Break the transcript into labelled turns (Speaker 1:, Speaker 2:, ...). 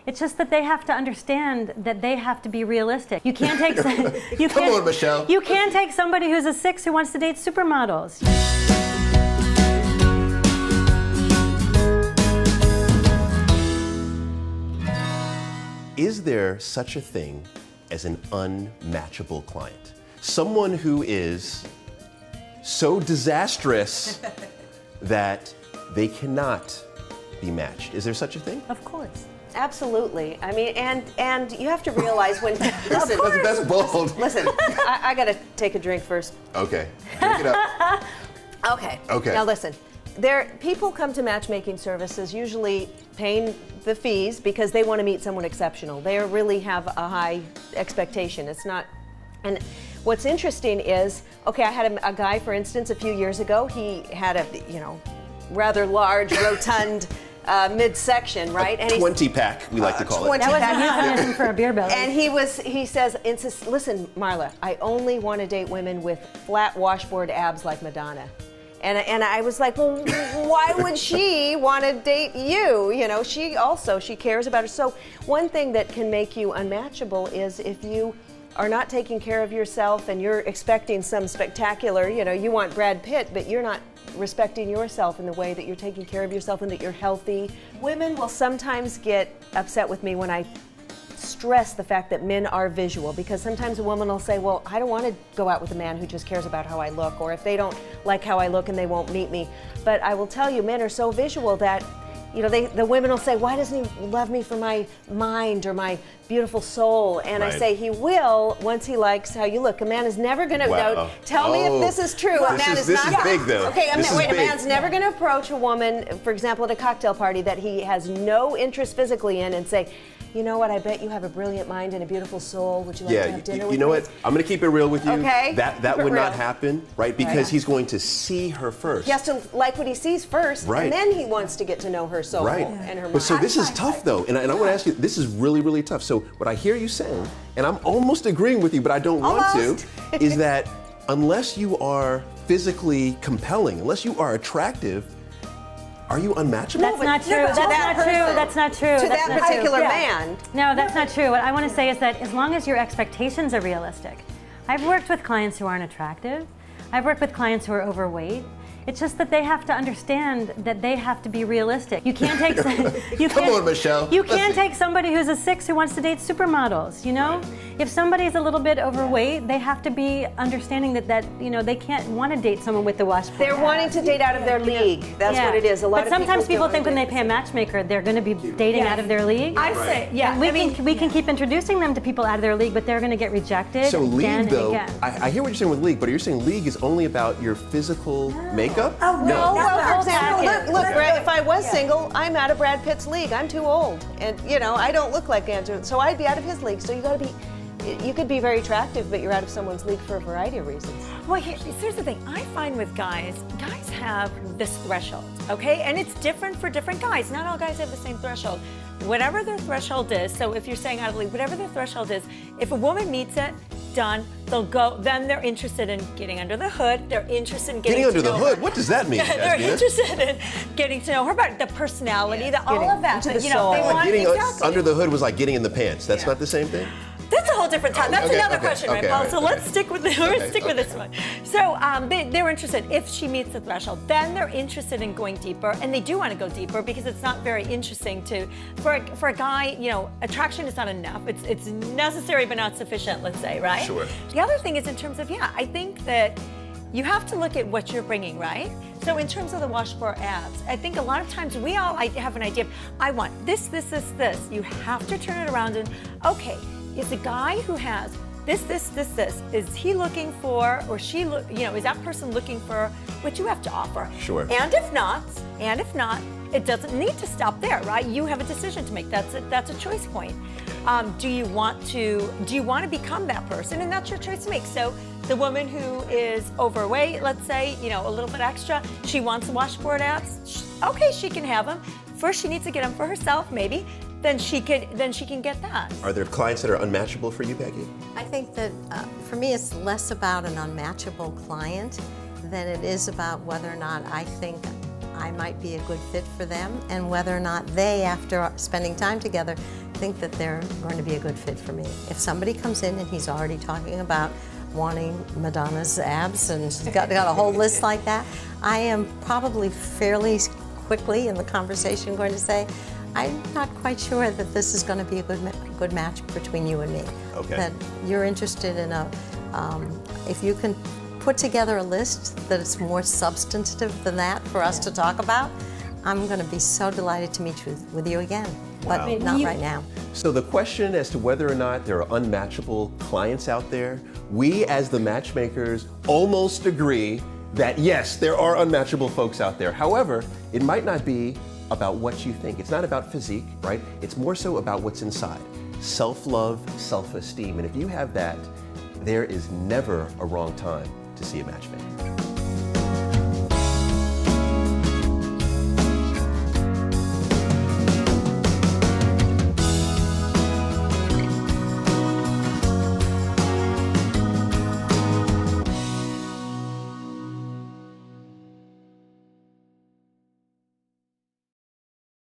Speaker 1: It's just that they have to understand that they have to be realistic. You can't take
Speaker 2: Come on, Michelle.
Speaker 1: You can't take somebody who's a 6 who wants to date supermodels.
Speaker 2: Is there such a thing as an unmatchable client? Someone who is so disastrous that they cannot be matched. Is there such a thing?
Speaker 1: Of course.
Speaker 3: Absolutely. I mean, and you have to realize when. Listen,
Speaker 2: that's bold.
Speaker 3: Listen, I got to take a drink first.
Speaker 2: Okay, drink it up.
Speaker 3: Okay.
Speaker 2: Okay.
Speaker 3: Now listen, people come to matchmaking services usually paying the fees because they want to meet someone exceptional. They really have a high expectation. It's not, and what's interesting is, okay, I had a guy, for instance, a few years ago. He had a, rather large, rotund midsection, right?
Speaker 2: A 20-pack, we like to call it.
Speaker 1: That was a euphemism for a beer belly.
Speaker 3: And he says, listen, Marla, I only want to date women with flat washboard abs like Madonna. And I was like, well, why would she want to date you? She cares about her. So one thing that can make you unmatchable is if you are not taking care of yourself and you're expecting some spectacular, you want Brad Pitt, but you're not respecting yourself in the way that you're taking care of yourself and that you're healthy. Women will sometimes get upset with me when I stress the fact that men are visual, because sometimes a woman will say, well, I don't want to go out with a man who just cares about how I look, or if they don't like how I look and they won't meet me. But I will tell you, men are so visual that the women will say, why doesn't he love me for my mind or my beautiful soul? And
Speaker 2: right.
Speaker 3: I say, he will once he likes how you look. A man is never going to, tell me if this is true.
Speaker 2: This is big, though.
Speaker 3: Okay, a man's never going to approach a woman, for example, at a cocktail party that he has no interest physically in and say, you know what, I bet you have a brilliant mind and a beautiful soul. Would you like to have dinner with me?
Speaker 2: You know what? I'm going to keep it real with you.
Speaker 3: Okay.
Speaker 2: That would not happen, right? Because he's going to see her first.
Speaker 3: He has to like what he sees first,
Speaker 2: right.
Speaker 3: And then he wants to get to know her soul and her mind.
Speaker 2: But so this is tough, though, and I want to ask you, this is really, really tough. So what I hear you saying, and I'm almost agreeing with you, but I don't want to, is that unless you are physically compelling, unless you are attractive, are you unmatchable?
Speaker 1: That's not true. That's not true. That's not true.
Speaker 3: To that particular man.
Speaker 1: No, that's not true. What I want to say is that as long as your expectations are realistic. I've worked with clients who aren't attractive. I've worked with clients who are overweight. It's just that they have to understand that they have to be realistic. You can't take
Speaker 2: Come on, Michelle.
Speaker 1: You can't take somebody who's a 6 who wants to date supermodels, Right. If somebody's a little bit overweight, they have to be understanding that they can't want to date someone with the washboard.
Speaker 3: They're wanting to date out of their league. That's what it is.
Speaker 1: But sometimes people think when they pay a matchmaker, they're going to be dating out of their league.
Speaker 4: I say,
Speaker 1: And we can keep introducing them to people out of their league, but they're going to get rejected.
Speaker 2: So league, though,
Speaker 1: again.
Speaker 2: I hear what you're saying with league, but you're saying league is only about your physical makeup?
Speaker 4: Oh, no.
Speaker 3: Well, for example, look, Brad, if I was single, I'm out of Brad Pitt's league. I'm too old, and I don't look like Andrew, so I'd be out of his league. So you could be very attractive, but you're out of someone's league for a variety of reasons.
Speaker 4: Well, here's the thing. I find with guys have this threshold, okay? And it's different for different guys. Not all guys have the same threshold. Whatever their threshold is, so if you're saying out of the league, whatever their threshold is, if a woman meets it, done, they'll go, then they're interested in getting under the hood, they're interested in getting
Speaker 2: under
Speaker 4: to
Speaker 2: the
Speaker 4: know
Speaker 2: hood?
Speaker 4: her.
Speaker 2: What does that mean?
Speaker 4: They're interested in getting to know her, about the personality, all of that. But, they want
Speaker 2: getting under the hood was like getting in the pants. That's not the same thing?
Speaker 4: That's a whole different time. That's another question, right, Paul? So let's stick with this one. So they're interested. If she meets the threshold, then they're interested in going deeper, and they do want to go deeper because it's not very interesting for a guy. Attraction is not enough. It's necessary but not sufficient. Let's say, right?
Speaker 2: Sure.
Speaker 4: The other thing is in terms of I think that you have to look at what you're bringing, right? So in terms of the washboard abs, I think a lot of times I have an idea of, I want this, this, this, this. You have to turn it around and, okay, is the guy who has this, is he looking for, or she, is that person looking for what you have to offer?
Speaker 2: Sure.
Speaker 4: And if not, it doesn't need to stop there, right? You have a decision to make. That's a choice point. Do you want to become that person? And that's your choice to make. So the woman who is overweight, let's say, a little bit extra, she wants the washboard abs. Okay, she can have them. First, she needs to get them for herself, maybe. Then she can get that.
Speaker 2: Are there clients that are unmatchable for you, Becky?
Speaker 5: I think that for me, it's less about an unmatchable client than it is about whether or not I think I might be a good fit for them, and whether or not they, after spending time together, think that they're going to be a good fit for me. If somebody comes in and he's already talking about wanting Madonna's abs and she's got a whole list like that, I am probably fairly quickly in the conversation going to say, I'm not quite sure that this is going to be a good match between you and me.
Speaker 2: Okay.
Speaker 5: That you're interested in if you can put together a list that is more substantive than that for us to talk about, I'm going to be so delighted to meet with you again, but
Speaker 2: Wow.
Speaker 5: not right now.
Speaker 2: So the question as to whether or not there are unmatchable clients out there, we as the matchmakers almost agree that yes, there are unmatchable folks out there. However, it might not be about what you think. It's not about physique, right? It's more so about what's inside. Self-love, self-esteem. And if you have that, there is never a wrong time to see a matchmaker.